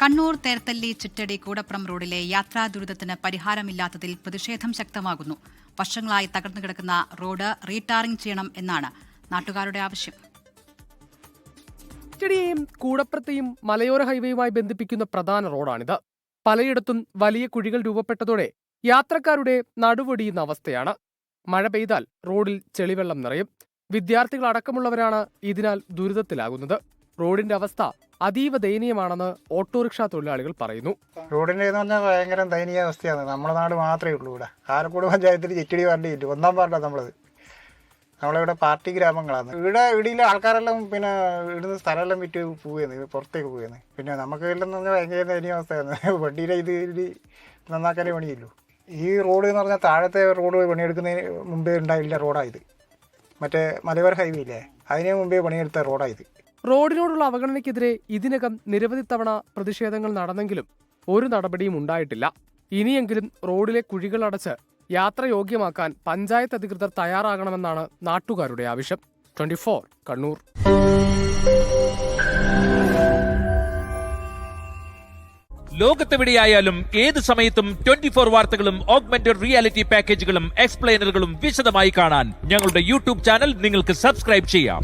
കണ്ണൂർ തേർത്തല്ലി ചിറ്റടി കൂടപ്പുറം റോഡിലെ യാത്രാ ദുരിതത്തിന് പരിഹാരമില്ലാത്തതിൽ പ്രതിഷേധം ശക്തമാകുന്നു. വർഷങ്ങളായി തകർന്നു കിടക്കുന്ന റോഡ് റീടാറിംഗ് ചെയ്യണം എന്നാണ് നാട്ടുകാരുടെ ആവശ്യം. ചിറ്റടിയെയും കൂടപ്പുറത്തെയും മലയോര ഹൈവേയുമായി ബന്ധിപ്പിക്കുന്ന പ്രധാന റോഡാണിത്. പലയിടത്തും വലിയ കുഴികൾ രൂപപ്പെട്ടതോടെ യാത്രക്കാരുടെ നടുവൊടിയുന്ന അവസ്ഥയാണ്. മഴ പെയ്താൽ റോഡിൽ ചെളിവെള്ളം നിറയും. വിദ്യാർത്ഥികൾ അടക്കമുള്ളവരാണ് ഇതിനാൽ ദുരിതത്തിലാകുന്നത്. റോഡിന്റെ അവസ്ഥ അതീവ ദയനീയമാണെന്ന് ഓട്ടോറിക്ഷ തൊഴിലാളികൾ പറയുന്നു. റോഡിന്റെ എന്ന് പറഞ്ഞാൽ ഭയങ്കര ദയനീയ അവസ്ഥയാണ്. നമ്മുടെ നാട് മാത്രമേ ഉള്ളൂ. ഇവിടെ കാരക്കോട് പഞ്ചായത്തിൽ ചിറ്റടി വാർഡില്ല, 1-ാം വാർഡാണ് നമ്മളിവിടെ പാർട്ടി ഗ്രാമങ്ങളാണ്. ഇടിയിലെ ആൾക്കാരെല്ലാം പിന്നെ ഇടുന്ന സ്ഥലമെല്ലാം വിറ്റ് പോവുകയാണ്, പുറത്തേക്ക് പോവുകയാണ്. പിന്നെ നമുക്ക് ഇല്ലെന്ന് പറഞ്ഞാൽ ഭയങ്കര ദയനീയ അവസ്ഥയാണ്. വണ്ടിയിലെ ഇത് നന്നാക്കാനേ പണിയില്ലൂ. ഈ റോഡ് എന്ന് പറഞ്ഞാൽ താഴത്തെ റോഡ് പണിയെടുക്കുന്നതിന് മുമ്പേ ഉണ്ടായില്ല റോഡായത്. മറ്റേ മലയോര ഹൈവേ ഇല്ലേ, അതിന് മുമ്പേ പണിയെടുത്ത റോഡായത്. റോഡിനോടുള്ള അവഗണനയ്ക്കെതിരെ ഇതിനകം നിരവധി തവണ പ്രതിഷേധങ്ങൾ നടന്നെങ്കിലും ഒരു നടപടിയും ഉണ്ടായിട്ടില്ല. ഇനിയെങ്കിലും റോഡിലെ കുഴികൾ അടച്ച് യാത്രയോഗ്യമാക്കാൻ പഞ്ചായത്ത് അധികൃതർ തയ്യാറാകണമെന്നാണ് നാട്ടുകാരുടെ ആവശ്യം. 24 കണ്ണൂർ. ലോകത്തെവിടെയായാലും ഏത് സമയത്തും 24 വാർത്തകളും ഓഗ്മെന്റഡ് റിയാലിറ്റി പാക്കേജുകളും എക്സ്പ്ലെയിനറുകളും വിശദമായി കാണാൻ ഞങ്ങളുടെ യൂട്യൂബ് ചാനൽ നിങ്ങൾക്ക് സബ്സ്ക്രൈബ് ചെയ്യാം.